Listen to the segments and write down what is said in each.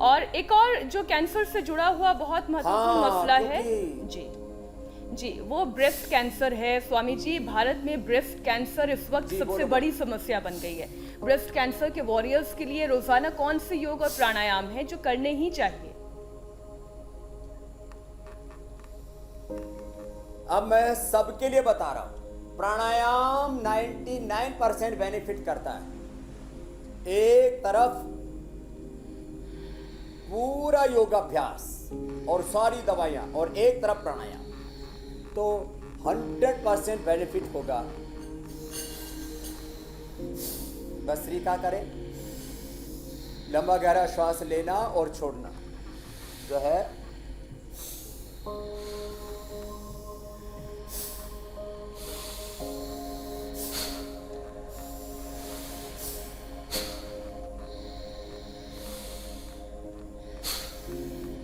और एक और जो कैंसर से जुड़ा हुआ बहुत महत्वपूर्ण मसला है जी जी, वो ब्रेस्ट कैंसर है। स्वामी जी, भारत में ब्रेस्ट कैंसर इस वक्त सबसे बड़ी समस्या बन गई है। ब्रेस्ट कैंसर के वॉरियर्स के लिए रोजाना कौन से योग और प्राणायाम हैं जो करने ही चाहिए? अब मैं सबके लिए बता रहा हूं, प्राणायाम 99% बेनिफिट करता है। एक तरफ पूरा योगाभ्यास और सारी दवाइयां और एक तरफ प्राणायाम, तो 100% बेनिफिट होगा। भस्त्रिका करें, लंबा गहरा श्वास लेना और छोड़ना जो है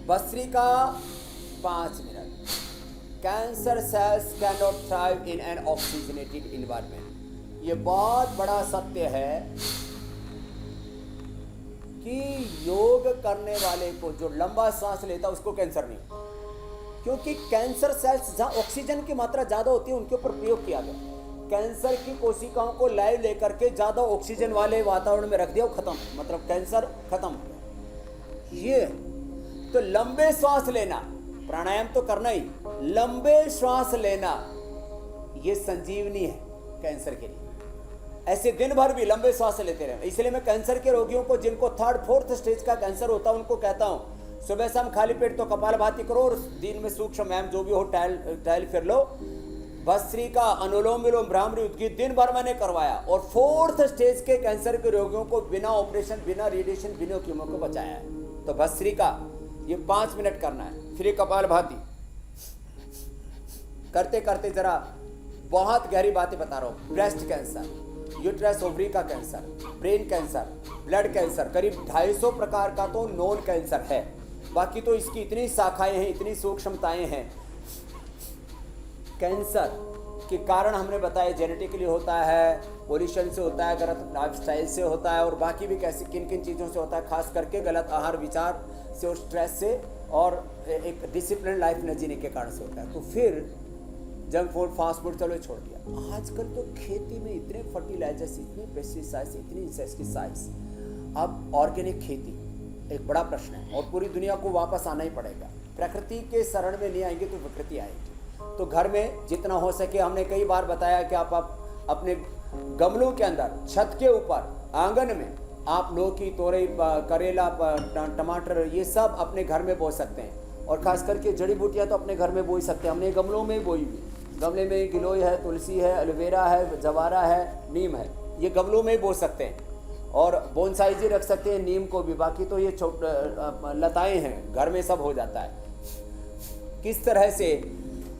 bhastrika 5 minute. Cancer cells can not thrive in an oxygenated environment. ये बहुत बड़ा सत्य है कि योग करने वाले को जो लंबा सांस लेता है उसको कैंसर नहीं, क्योंकि कैंसर सेल्स जहां ऑक्सीजन की मात्रा ज्यादा होती है उनके ऊपर प्रयोग किया गया। कैंसर की कोशिकाओं को लाइव लेकर के ज्यादा ऑक्सीजन वाले वातावरण में रख दिया, वो खत्म, मतलब कैंसर खत्म हो गया। ये तो लंबे श्वास लेना, प्राणायाम तो करना ही, लंबे श्वास लेना ये संजीवनी है कैंसर के लिए। ऐसे दिन भर भी लंबे श्वास लेते रहे। इसलिए मैं कैंसर के रोगियों को, जिनको 3rd 4th स्टेज का कैंसर होता है, उनको कहता हूं सुबह शाम खाली पेट तो कपालभाति करो और दिन में सूक्ष्म व्यायाम जो भी हो टहल फिर लो। भस्त्रिका, अनुलोम विलोम, भ्रामरी, उद्गीत दिन भर मैंने करवाया और 4th स्टेज के कैंसर के रोगियों को बिना ऑपरेशन, बिना रेडिएशन, बिना कीमो को बचाया है। तो भस्त्रिका ये 5 मिनट करना है। फिर कपालभाति करते करते जरा बहुत गहरी बातें बता रहा हूं। ब्रेस्ट कैंसर, यूट्रस ओवरी का cancer, brain cancer, blood cancer, करीब 250 प्रकार का तो नॉन कैंसर है। बाकी तो इसकी इतनी शाखाएं हैं, इतनी सूक्ष्मताएं हैं। कैंसर के कारण हमने बताया जेनेटिकली होता है, पोल्यूशन से होता है, गलत लाइफस्टाइल से होता है और बाकी भी कैसे किन किन चीज़ों से होता है, खास करके गलत आहार विचार से और स्ट्रेस से और एक डिसिप्लिन लाइफ न जीने के कारण से होता है। तो फिर जंक फूड, फास्ट फूड चलो छोड़ दिया। आजकल तो खेती में इतने फर्टिलाइजर्स, इतने पेस्टिसाइड्स, इतनी इंसेक्टिसाइड्स। अब ऑर्गेनिक खेती एक बड़ा प्रश्न है और पूरी दुनिया को वापस आना ही पड़ेगा। प्रकृति के शरण में नहीं आएंगे तो विकृति आएगी। तो घर में जितना हो सके, हमने कई बार बताया कि आप अपने गमलों के अंदर, छत के ऊपर, आंगन में आप लौकी, तोरई, करेला, टमाटर, ये सब अपने घर में बो सकते हैं। और खास करके जड़ी बूटियां तो अपने घर में बो ही सकते हैं। हमने गमलों में बोई हुई, गमले में गिलोय है, तुलसी है, एलोवेरा है, जवारा है, नीम है, ये गमलों में बो सकते हैं। और बोनसाई जी रख सकते हैं नीम को भी। बाकी तो ये लताएं हैं, घर में सब हो जाता है। किस तरह से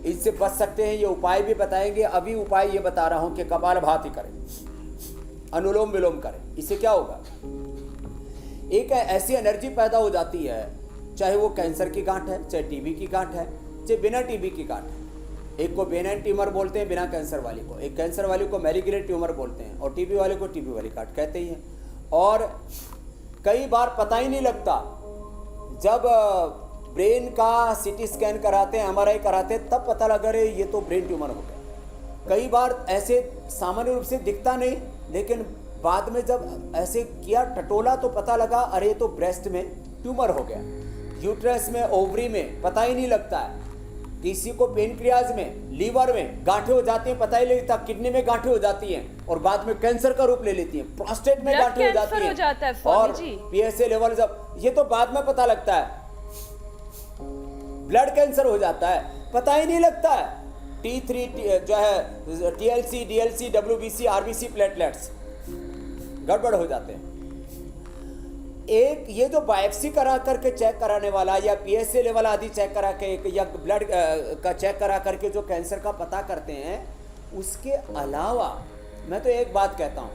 इससे बच सकते हैं ये उपाय भी बताएंगे। अभी उपाय ये बता रहा हूं कि कपालभाति करें, अनुलोम विलोम करें। इससे क्या होगा, एक ऐसी एनर्जी पैदा हो जाती है, चाहे वो कैंसर की गांठ है, चाहे टीबी की गांठ है, चाहे बिना टीबी की गांठ है। एक को बेनाइन ट्यूमर बोलते हैं बिना कैंसर वाली को, एक कैंसर वाली को मैलिग्नेंट ट्यूमर बोलते हैं और टीबी वाले को टीबी वाली गांठ कहते ही हैं। और कई बार पता ही नहीं लगता, जब ब्रेन का सीटी स्कैन कराते हैं, एमआरआई कराते हैं, तब पता लगा रहे ये तो ब्रेन ट्यूमर हो गया। कई बार ऐसे सामान्य रूप से दिखता नहीं, लेकिन बाद में जब ऐसे किया टटोला तो पता लगा अरे ये तो ब्रेस्ट में ट्यूमर हो गया। यूट्रस में, ओवरी में पता ही नहीं लगता है। किसी को पेनक्रियाज में, लीवर में गांठें हो जाती हैं, पता ही नहीं लगता। किडनी में गांठें हो जाती हैं और बाद में कैंसर का रूप ले लेती हैं। प्रोस्टेट में गांठें हो जाती हैं और पीएसए लेवल, जब ये तो बाद में पता लगता है। ब्लड कैंसर हो जाता है, पता ही नहीं लगता है। T3 जो है, TLC, DLC, WBC, RBC platelets गड़बड़ हो जाते हैं। एक ये जो बायोप्सी करा करके चेक कराने वाला या PSA लेवल आदि चेक करा के या ब्लड का चेक करा करके जो कैंसर का पता करते हैं, उसके अलावा मैं तो एक बात कहता हूं,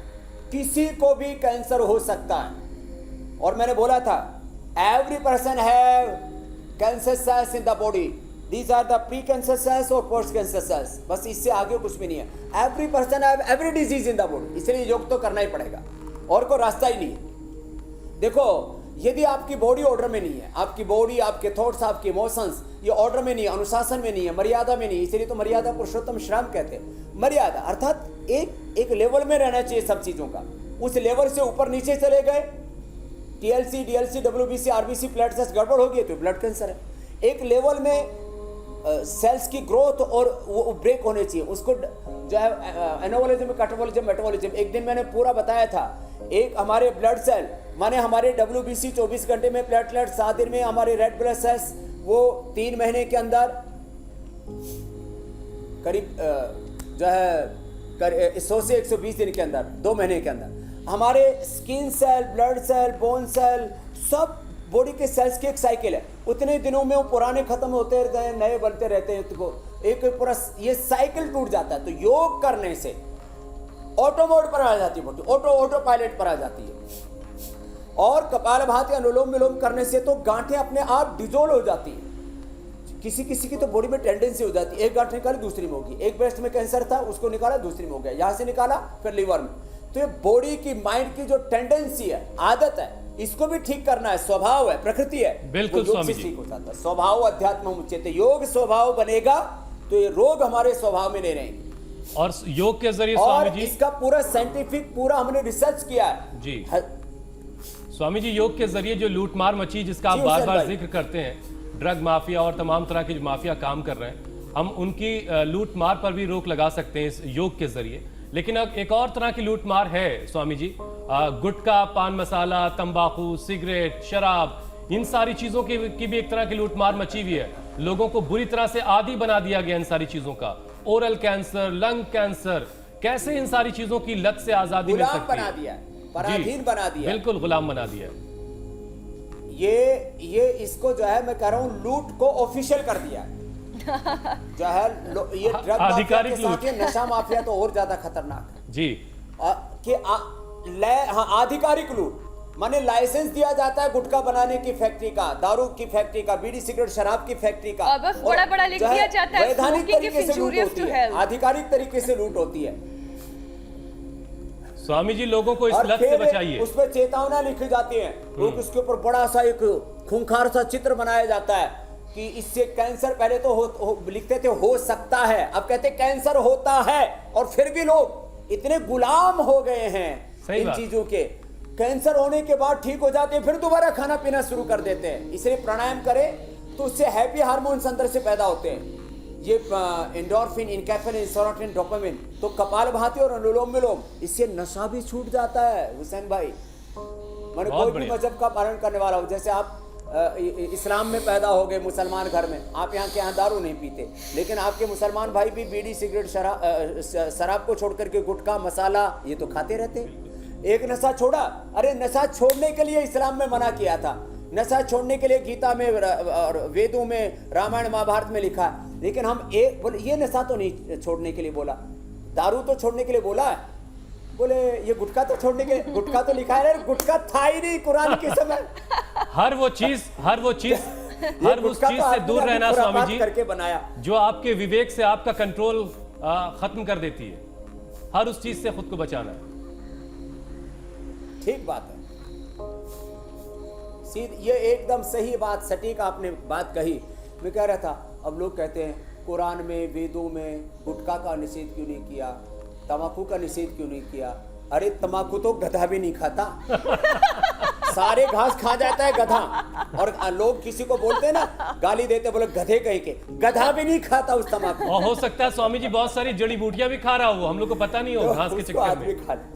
किसी को भी कैंसर हो सकता है। और मैंने बोला था every person have cancer cells in the body, these are the pre cancer cells और पोस्ट कैंसर सेल्स, बस इससे आगे कुछ भी नहीं है। Every person have every disease in the body, इसलिए योग तो करना ही पड़ेगा और कोई रास्ता ही नहीं है। देखो यदि आपकी बॉडी ऑर्डर में नहीं है, आपकी बॉडी, आपके थॉट्स, आपके इमोशंस ये ऑर्डर में नहीं है, अनुशासन में नहीं है, मर्यादा में नहीं है, इसलिए तो मर्यादा पुरुषोत्तम श्राम कहते हैं। मर्यादा अर्थात एक लेवल में रहना चाहिए सब चीजों का। उस लेवल से ऊपर नीचे चले गए, TLC, DLC, WBC, RBC, blood cells गड़बड़ हो गई तो ब्लड कैंसर है। एक लेवल में सेल्स की ग्रोथ और वो ब्रेक होने चाहिए, उसको जो है एनाबॉलिज्म, कैटाबॉलिज्म, मेटाबॉलिज्म। एक दिन मैंने पूरा बताया था, एक हमारे ब्लड सेल माने हमारे डब्ल्यूबीसी 24 घंटे में, प्लेटलेट 7 दिन में, हमारे रेड ब्लड सेल्स वो 3 महीने के अंदर करीब जो है 100 से 120 दिन के अंदर, 2 महीने के अंदर हमारे skin cell, blood cell, bone cell, सब बॉडी के सेल्स की एक साइकिल है। उतने दिनों में वो पुराने खत्म होते रहते हैं, नए बनते रहते हैं, तो एक पूरा ये साइकिल टूट जाता है। तो योग करने से ऑटो मोड पर आ जाती है बॉडी, ऑटो पायलट पर आ जाती है। और कपालभाति, अनुलोम विलोम करने से तो गांठें अपने आप डिजोल्व हो जाती है। किसी किसी की तो बॉडी में टेंडेंसी हो जाती है, एक गांठ निकाली दूसरी में होगी, एक ब्रेस्ट में कैंसर था उसको निकाला दूसरी में हो गया, यहां से निकाला फिर लिवर में। तो ये बॉडी की, माइंड की जो टेंडेंसी है, आदत है, इसको भी ठीक करना है, स्वभाव है, प्रकृति है। बिल्कुल स्वामी जी, ठीक हो जाता है। स्वभाव अध्यात्म उच्यते, योग स्वभाव बनेगा तो ये रोग हमारे स्वभाव में नहीं रहेंगे। और योग के जरिए और स्वामी जी, इसका पूरा साइंटिफिक पूरा हमने रिसर्च किया है जी स्वामी जी, योग के जरिए जो लूटमार मची जिसका आप जी, बार हुसैन बार भाई। जिक्र करते हैं, ड्रग माफिया और तमाम तरह के जो माफिया काम कर रहे हैं, हम उनकी लूटमार पर भी रोक लगा सकते हैं इस योग के जरिए। लेकिन अब एक और तरह की लूटमार है स्वामी जी, गुटखा, पान मसाला, तंबाकू, सिगरेट, शराब, इन सारी चीजों की भी एक तरह की लूटमार मची हुई है। लोगों को बुरी तरह से आदी बना दिया गया इन सारी चीजों का। ओरल कैंसर, लंग कैंसर, कैसे इन सारी चीजों की लत से आजादी मिल गुलाम सकती बना है? दिया है, पराधीन बना दिया है। बिल्कुल गुलाम बना दिया। ये इसको जो है मैं कह रहा हूँ लूट को ऑफिशियल कर दिया है। जो है ये ड्रग माफिया आधिकारिक के साथ लूट। ये नशा माफिया तो और ज्यादा खतरनाक है जी, आधिकारिक लूट माने लाइसेंस दिया जाता है गुटखा बनाने की फैक्ट्री का, दारू की फैक्ट्री का, बीड़ी सिगरेट शराब की फैक्ट्री का, और बस बड़ा-बड़ा लिख जो है दिया जाता है, वैधानिक smoking तरीके is से लूट injurious होती to है, health। आधिकारिक तरीके से लूट होती है। स्वामी जी लोगों को इस और लत से फिर बचाइए। उसमें चेतावना लिखी जाती है, लोग उसके ऊपर बड़ा सा एक खूंखार सा चित्र बनाया जाता है कि इससे कैंसर, पहले तो लिखते थे हो सकता है, अब कहते कैंसर होता है। और फिर भी लोग इतने गुलाम हो गए हैं इन चीजों के, कैंसर होने के बाद ठीक हो जाते हैं, फिर दोबारा खाना पीना शुरू कर देते हैं। इसलिए प्राणायाम करें तो उससे हैप्पी हार्मोन्स अंदर से पैदा होते हैं, ये एंडोर्फिन, इनकेफेलिन, सेरोटोनिन, डोपामिन। तो कपालभाति और अनुलोम विलोम, इससे नशा भी छूट जाता है हुसैन भाई। मैंने कोई भी मजहब का पालन करने वाला हूँ, जैसे आप इस्लाम में पैदा हो गए, मुसलमान घर में, आप यहाँ के यहाँ दारू नहीं पीते, लेकिन आपके मुसलमान भाई भी बीड़ी, सिगरेट, शराब को छोड़ करके गुटखा, मसाला ये तो खाते रहते हैं। एक नशा छोड़ा, अरे नशा छोड़ने के लिए इस्लाम में मना किया था, नशा छोड़ने के लिए गीता में और वेदों में, रामायण महाभारत में लिखा है। लेकिन हम एक बोले ये नशा तो नहीं छोड़ने के लिए बोला, दारू तो छोड़ने के लिए बोला है, बोले ये गुटखा तो छोड़ने के, गुटखा तो लिखा है, गुटखा था ही नहीं कुरान के समय। हर वो चीज हर उस चीज से दूर रहना स्वामी जी करके बनाया जो आपके विवेक से आपका कंट्रोल खत्म कर देती है। हर उस चीज से खुद को बचाना है। ठीक बात है, ये एकदम सही बात, सटीक आपने बात कही। मैं कह रहा था, अब लोग कहते हैं कुरान में, वेदों में गुटखा का निषेध क्यों नहीं किया, तम्बाकू का निषेध क्यों नहीं किया? अरे तम्बाकू तो गधा भी नहीं खाता, सारे घास खा जाता है गधा। और लोग किसी को बोलते हैं ना, गाली देते, बोले गधे कहीं के, गधा भी नहीं खाता उस तम्बाकू। और हो सकता है स्वामी जी बहुत सारी जड़ी बूटियां भी खा रहा हो, हम लोग को पता नहीं हो, घास के चक्कर में।